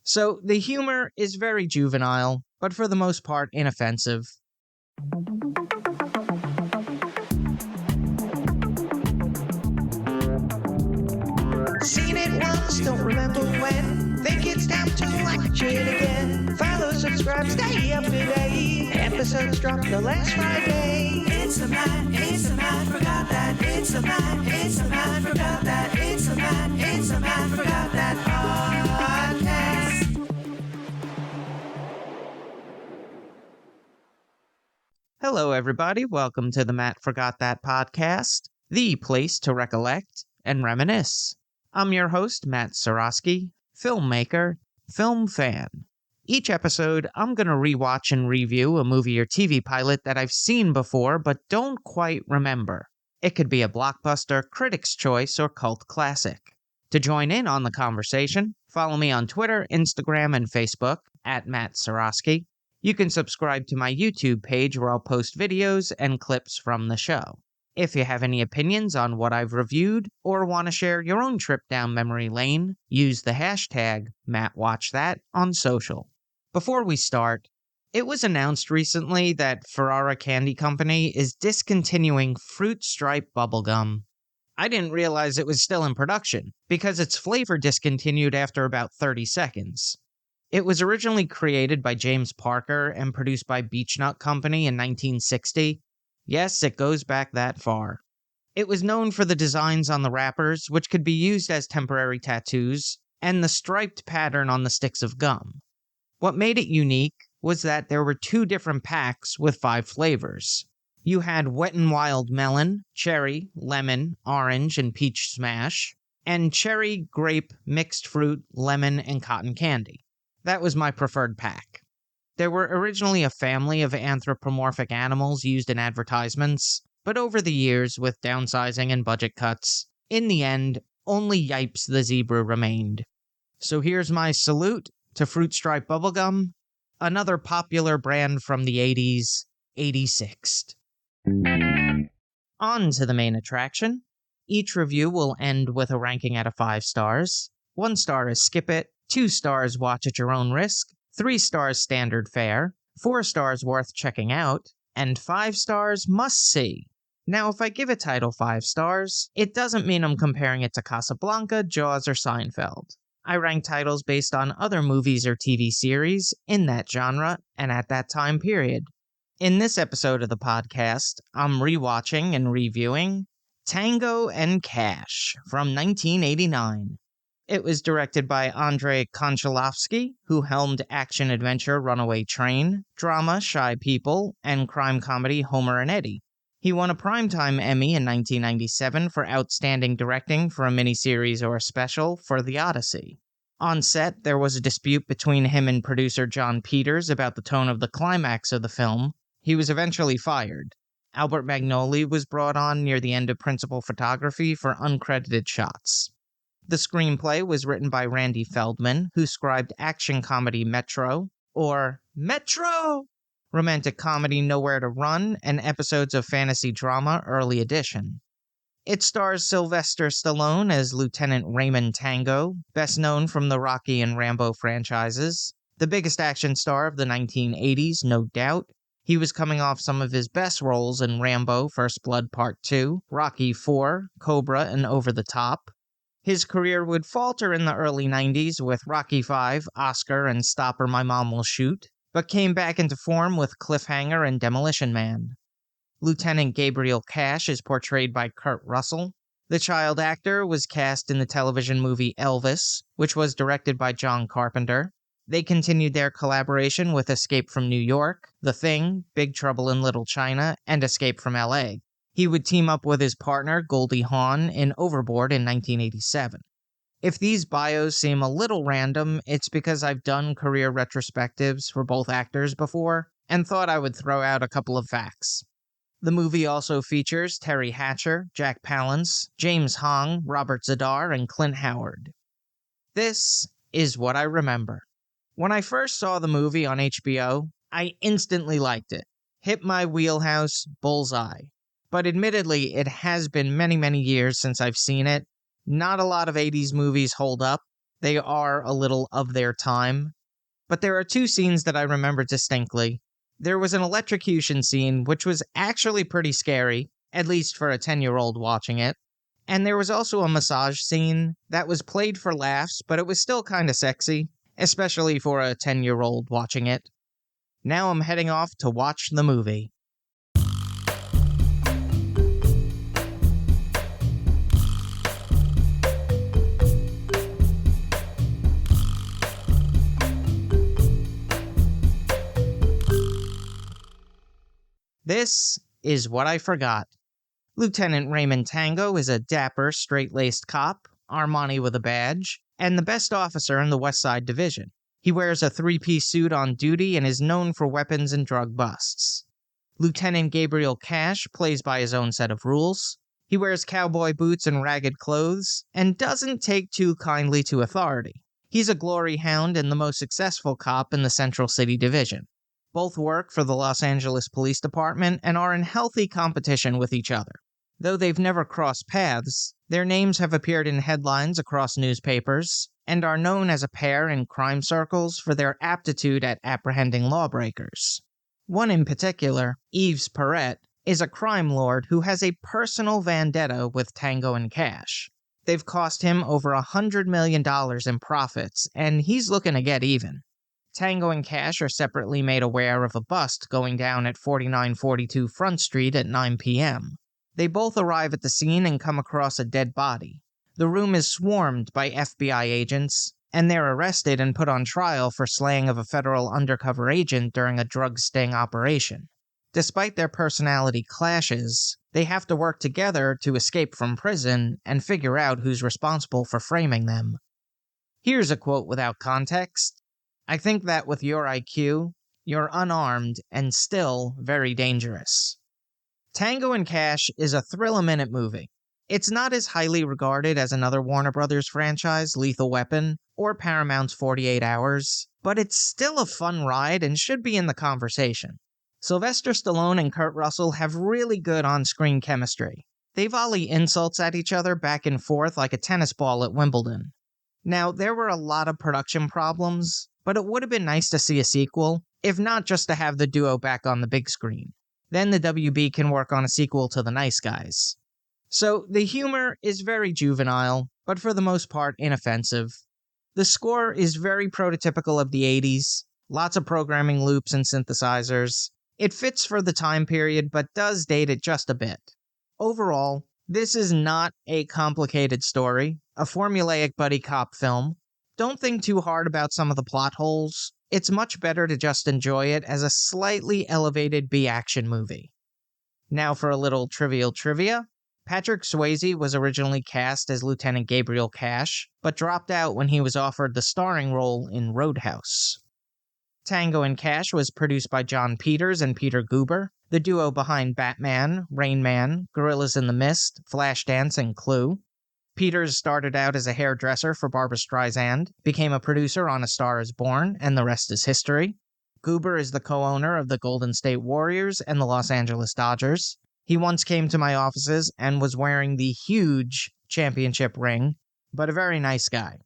So the humor is very juvenile, but for the most part inoffensive. Seen it once, don't remember when. Think it's time to watch it again. Follow, subscribe, stay up to date. Episodes drop the last Friday. It's a Matt, forgot that. It's a Matt, forgot that. It's a Matt, forgot that podcast. Hello everybody, welcome to the Matt Forgot That podcast, the place to recollect and reminisce. I'm your host, Matt Seroski, filmmaker, film fan. Each episode, I'm going to rewatch and review a movie or TV pilot that I've seen before but don't quite remember. It could be a blockbuster, critic's choice, or cult classic. To join in on the conversation, follow me on Twitter, Instagram, and Facebook at Matt Seroski. You can subscribe to my YouTube page where I'll post videos and clips from the show. If you have any opinions on what I've reviewed or want to share your own trip down memory lane, use the hashtag MattWatchThat on social. Before we start, it was announced recently that F.U.B.A.R Candy Company is discontinuing Fruit Stripe bubblegum. I didn't realize it was still in production because its flavor discontinued after about 30 seconds. It was originally created by James Parker and produced by Beech-Nut Company in 1960. Yes, it goes back that far. It was known for the designs on the wrappers, which could be used as temporary tattoos, and the striped pattern on the sticks of gum. What made it unique was that there were 2 different packs with 5 flavors. You had Wet n' Wild Melon, Cherry, Lemon, Orange, and Peach Smash, and Cherry, Grape, Mixed Fruit, Lemon, and Cotton Candy. That was my preferred pack. There were originally a family of anthropomorphic animals used in advertisements, but over the years, with downsizing and budget cuts, in the end, only Yipes the zebra remained. So here's my salute to Fruit Stripe bubblegum, another popular brand from the 80s, 86th. On to the main attraction. Each review will end with a ranking out of 5 stars. 1 star is skip it, 2 stars watch at your own risk, 3 stars standard fare, 4 stars worth checking out, and 5 stars must see. Now, if I give a title 5 stars, it doesn't mean I'm comparing it to Casablanca, Jaws, or Seinfeld. I rank titles based on other movies or TV series in that genre and at that time period. In this episode of the podcast, I'm rewatching and reviewing Tango Cash from 1989. It was directed by Andrei Konchalovsky, who helmed action-adventure Runaway Train, drama Shy People, and crime comedy Homer and Eddie. He won a Primetime Emmy in 1997 for outstanding directing for a miniseries or a special for The Odyssey. On set, there was a dispute between him and producer John Peters about the tone of the climax of the film. He was eventually fired. Albert Magnoli was brought on near the end of principal photography for uncredited shots. The screenplay was written by Randy Feldman, who scribed action comedy Metro, or Metro! Romantic comedy Nowhere to Run, and episodes of fantasy drama Early Edition. It stars Sylvester Stallone as Lieutenant Raymond Tango, best known from the Rocky and Rambo franchises. The biggest action star of the 1980s, no doubt. He was coming off some of his best roles in Rambo First Blood Part 2, Rocky IV, Cobra, and Over the Top. His career would falter in the early 90s with Rocky V, Oscar, and Stopper My Mom Will Shoot, but came back into form with Cliffhanger and Demolition Man. Lieutenant Gabriel Cash is portrayed by Kurt Russell. The child actor was cast in the television movie Elvis, which was directed by John Carpenter. They continued their collaboration with Escape from New York, The Thing, Big Trouble in Little China, and Escape from L.A. He would team up with his partner Goldie Hawn in Overboard in 1987. If these bios seem a little random, it's because I've done career retrospectives for both actors before, and thought I would throw out a couple of facts. The movie also features Terry Hatcher, Jack Palance, James Hong, Robert Zadar, and Clint Howard. This is what I remember. When I first saw the movie on HBO, I instantly liked it. Hit my wheelhouse, bullseye. But admittedly, it has been many years since I've seen it. Not a lot of 80s movies hold up, They are a little of their time. But there are two scenes that I remember distinctly. There was an electrocution scene, which was actually pretty scary, at least for a 10-year-old watching it. And there was also a massage scene that was played for laughs, but it was still kind of sexy, especially for a 10-year-old watching it. Now I'm heading off to watch the movie. This is what I forgot. Lieutenant Raymond Tango is a dapper, straight-laced cop, Armani with a badge, and the best officer in the West Side Division. He wears a three-piece suit on duty and is known for weapons and drug busts. Lieutenant Gabriel Cash plays by his own set of rules. He wears cowboy boots and ragged clothes, and doesn't take too kindly to authority. He's a glory hound and the most successful cop in the Central City Division. Both work for the Los Angeles Police Department and are in healthy competition with each other. Though they've never crossed paths, their names have appeared in headlines across newspapers and are known as a pair in crime circles for their aptitude at apprehending lawbreakers. One in particular, Yves Perret, is a crime lord who has a personal vendetta with Tango and Cash. They've cost him over $100 million in profits, and he's looking to get even. Tango and Cash are separately made aware of a bust going down at 4942 Front Street at 9 p.m. They both arrive at the scene and come across a dead body. The room is swarmed by FBI agents, and they're arrested and put on trial for slaying of a federal undercover agent during a drug sting operation. Despite their personality clashes, they have to work together to escape from prison and figure out who's responsible for framing them. Here's a quote without context. I think that with your IQ, you're unarmed and still very dangerous. Tango and Cash is a thrill-a-minute movie. It's not as highly regarded as another Warner Brothers franchise, Lethal Weapon, or Paramount's 48 Hours, but it's still a fun ride and should be in the conversation. Sylvester Stallone and Kurt Russell have really good on-screen chemistry. They volley insults at each other back and forth like a tennis ball at Wimbledon. Now, there were a lot of production problems, but it would have been nice to see a sequel, if not just to have the duo back on the big screen. Then the WB can work on a sequel to The Nice Guys. So, the humor is very juvenile, but for the most part inoffensive. The score is very prototypical of the 80s, lots of programming loops and synthesizers. It fits for the time period, but does date it just a bit. Overall, this is not a complicated story, a formulaic buddy cop film. Don't think too hard about some of the plot holes. It's much better to just enjoy it as a slightly elevated B-action movie. Now for a little trivial trivia. Patrick Swayze was originally cast as Lieutenant Gabriel Cash, but dropped out when he was offered the starring role in Roadhouse. Tango and Cash was produced by John Peters and Peter Guber, the duo behind Batman, Rain Man, Gorillas in the Mist, Flashdance, and Clue. Peters started out as a hairdresser for Barbra Streisand, became a producer on A Star is Born, and the rest is history. Guber is the co-owner of the Golden State Warriors and the Los Angeles Dodgers. He once came to my offices and was wearing the huge championship ring, but a very nice guy.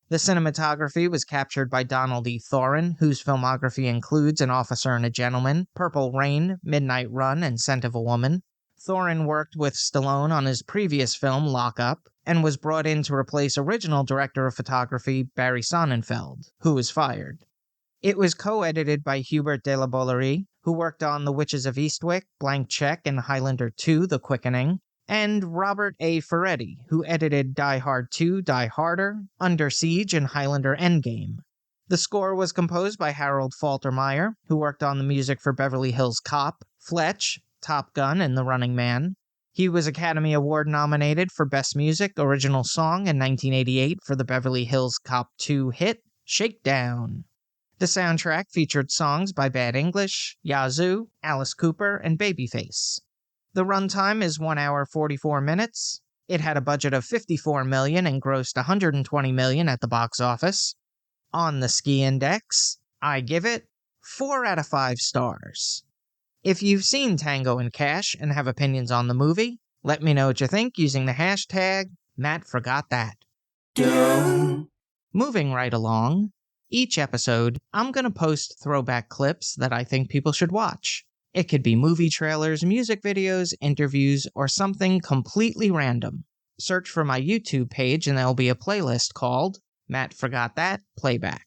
The cinematography was captured by Donald E. Thorin, whose filmography includes An Officer and a Gentleman, Purple Rain, Midnight Run, and Scent of a Woman. Thorin worked with Stallone on his previous film, Lock Up, and was brought in to replace original director of photography Barry Sonnenfeld, who was fired. It was co-edited by Hubert de la Bollerie, who worked on The Witches of Eastwick, Blank Check, and Highlander 2, The Quickening, and Robert A. Ferretti, who edited Die Hard 2, Die Harder, Under Siege, and Highlander Endgame. The score was composed by Harold Faltermeyer, who worked on the music for Beverly Hills Cop, Fletch, Top Gun, and The Running Man. He was Academy Award nominated for Best Music Original Song in 1988 for the Beverly Hills Cop 2 hit, Shakedown. The soundtrack featured songs by Bad English, Yazoo, Alice Cooper, and Babyface. The runtime is 1 hour 44 minutes. It had a budget of $54 million and grossed $120 million at the box office. On the Ski Index, I give it 4 out of 5 stars. If you've seen Tango and Cash and have opinions on the movie, let me know what you think using the hashtag MattForgotThat. Moving right along, each episode, I'm going to post throwback clips that I think people should watch. It could be movie trailers, music videos, interviews, or something completely random. Search for my YouTube page and there'll be a playlist called Matt Forgot That Playback.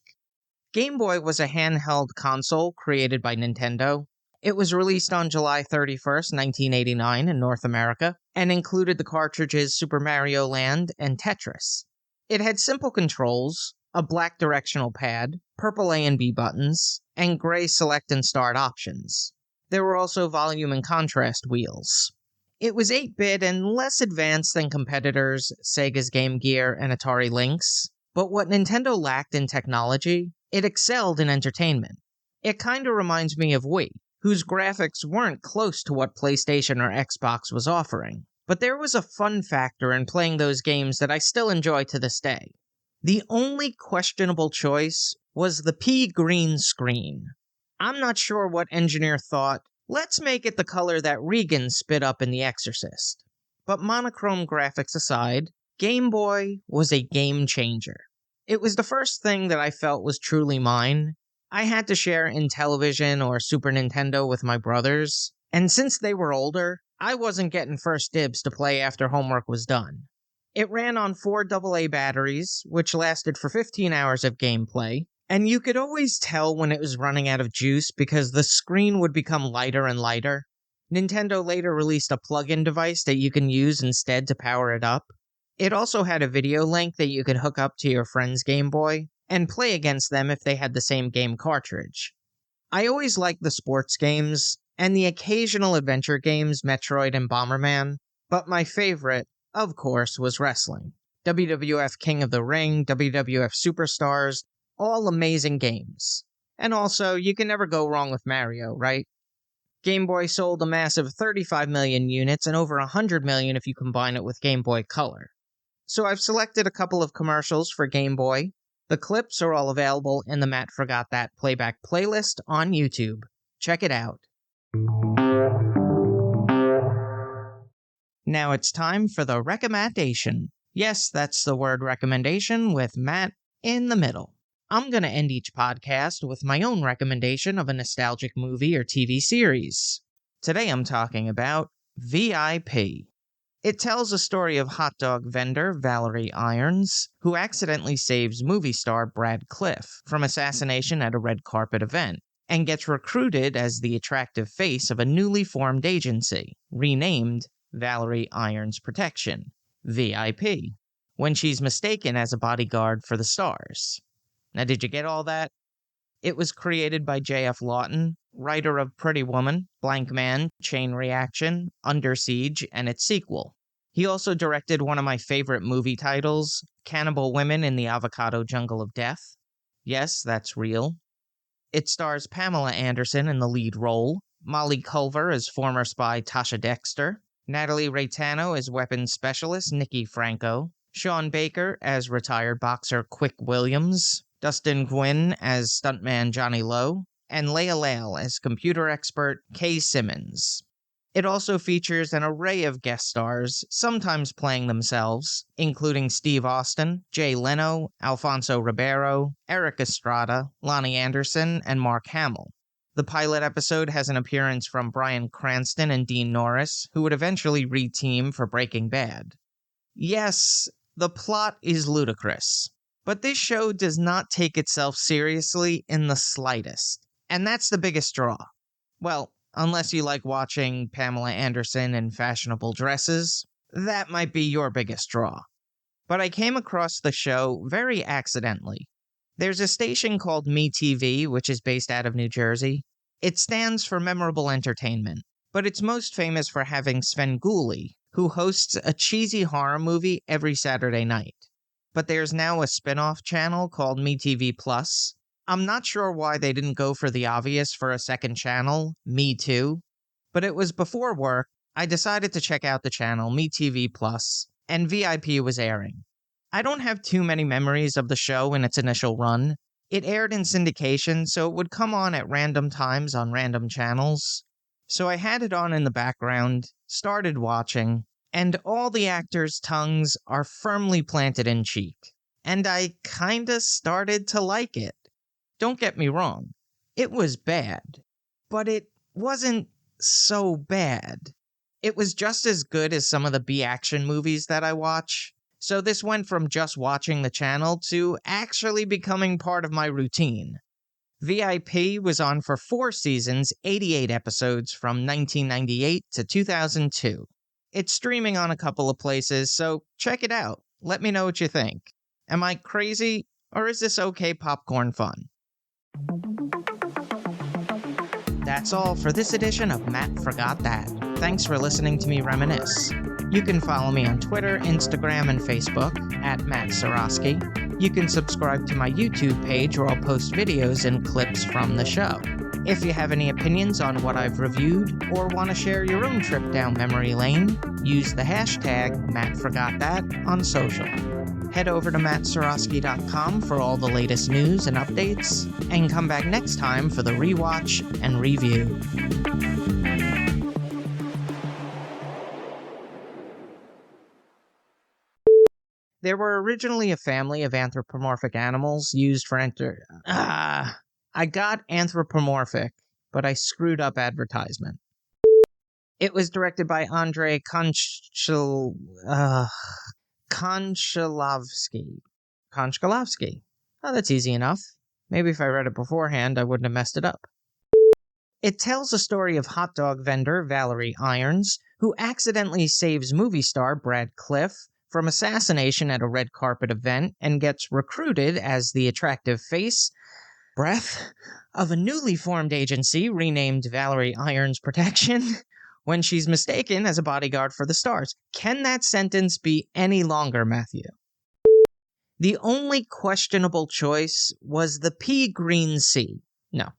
Game Boy was a handheld console created by Nintendo. It was released on July 31st, 1989 in North America, and included the cartridges Super Mario Land and Tetris. It had simple controls, a black directional pad, purple A and B buttons, and gray select and start options. There were also volume and contrast wheels. It was 8-bit and less advanced than competitors Sega's Game Gear and Atari Lynx, but what Nintendo lacked in technology, it excelled in entertainment. It kinda reminds me of Wii, whose graphics weren't close to what PlayStation or Xbox was offering, but there was a fun factor in playing those games that I still enjoy to this day. The only questionable choice was the pea green screen. I'm not sure what engineer thought, let's make it the color that Regan spit up in The Exorcist. But monochrome graphics aside, Game Boy was a game changer. It was the first thing that I felt was truly mine. I had to share Intellivision or Super Nintendo with my brothers, and since they were older, I wasn't getting first dibs to play after homework was done. It ran on 4 AA batteries, which lasted for 15 hours of gameplay, and you could always tell when it was running out of juice because the screen would become lighter and lighter. Nintendo later released a plug-in device that you can use instead to power it up. It also had a video link that you could hook up to your friend's Game Boy and play against them if they had the same game cartridge. I always liked the sports games and the occasional adventure games Metroid and Bomberman, but my favorite, of course, was wrestling. WWF King of the Ring, WWF Superstars, all amazing games. And also, you can never go wrong with Mario, right? Game Boy sold a massive 35 million units and over 100 million if you combine it with Game Boy Color. So I've selected a couple of commercials for Game Boy. The clips are all available in the Matt Forgot That Playback playlist on YouTube. Check it out. Now it's time for the recommendation. Yes, that's the word recommendation with Matt in the middle. I'm going to end each podcast with my own recommendation of a nostalgic movie or TV series. Today I'm talking about VIP. It tells a story of hot dog vendor Valerie Irons, who accidentally saves movie star Brad Cliff from assassination at a red carpet event, and gets recruited as the attractive face of a newly formed agency, renamed Valerie Irons Protection, VIP, when she's mistaken as a bodyguard for the stars. Now, did you get all that? It was created by J.F. Lawton, writer of Pretty Woman, Blank Man, Chain Reaction, Under Siege, and its sequel. He also directed one of my favorite movie titles, Cannibal Women in the Avocado Jungle of Death. Yes, that's real. It stars Pamela Anderson in the lead role, Molly Culver as former spy Tasha Dexter, Natalie Raitano as weapons specialist Nikki Franco, Sean Baker as retired boxer Quick Williams, Dustin Gwynn as stuntman Johnny Lowe, and Leia Lale as computer expert Kay Simmons. It also features an array of guest stars, sometimes playing themselves, including Steve Austin, Jay Leno, Alfonso Ribeiro, Eric Estrada, Lonnie Anderson, and Mark Hamill. The pilot episode has an appearance from Bryan Cranston and Dean Norris, who would eventually re-team for Breaking Bad. Yes, the plot is ludicrous, but this show does not take itself seriously in the slightest, and that's the biggest draw. Well, unless you like watching Pamela Anderson in fashionable dresses, that might be your biggest draw. But I came across the show very accidentally. There's a station called MeTV, which is based out of New Jersey. It stands for Memorable Entertainment, but it's most famous for having Sven Gulli, who hosts a cheesy horror movie every Saturday night. But there's now a spin-off channel called MeTV Plus. I'm not sure why they didn't go for the obvious for a second channel, Me Too, but it was before work. I decided to check out the channel MeTV Plus, and VIP was airing. I don't have too many memories of the show in its initial run. It aired in syndication, so it would come on at random times on random channels. So I had it on in the background, started watching, and all the actors' tongues are firmly planted in cheek. and I kinda started to like it. Don't get me wrong, it was bad, but it wasn't so bad. It was just as good as some of the B-action movies that I watch. So this went from just watching the channel to actually becoming part of my routine. VIP was on for 4 seasons, 88 episodes from 1998 to 2002. It's streaming on a couple of places, so check it out. Let me know what you think. Am I crazy, or is this okay popcorn fun? That's all for this edition of Matt Forgot That. Thanks for listening to me reminisce. You can follow me on Twitter, Instagram, and Facebook at Matt Seroski. You can subscribe to my YouTube page where I'll post videos and clips from the show. If you have any opinions on what I've reviewed or want to share your own trip down memory lane, use the hashtag MattForgotThat on social. Head over to mattseroski.com for all the latest news and updates, and come back next time for the rewatch and review. There were originally a family of anthropomorphic animals used for I got anthropomorphic, but I screwed up advertisement. It was directed by Andrei Konchalovsky. Oh, that's easy enough. Maybe if I read it beforehand, I wouldn't have messed it up. It tells the story of hot dog vendor Valerie Irons, who accidentally saves movie star Brad Cliff from assassination at a red carpet event and gets recruited as the attractive face, breath, of a newly formed agency renamed Valerie Irons Protection when she's mistaken as a bodyguard for the stars. Can that sentence be any longer, Matthew? The only questionable choice was the pea green sea. No,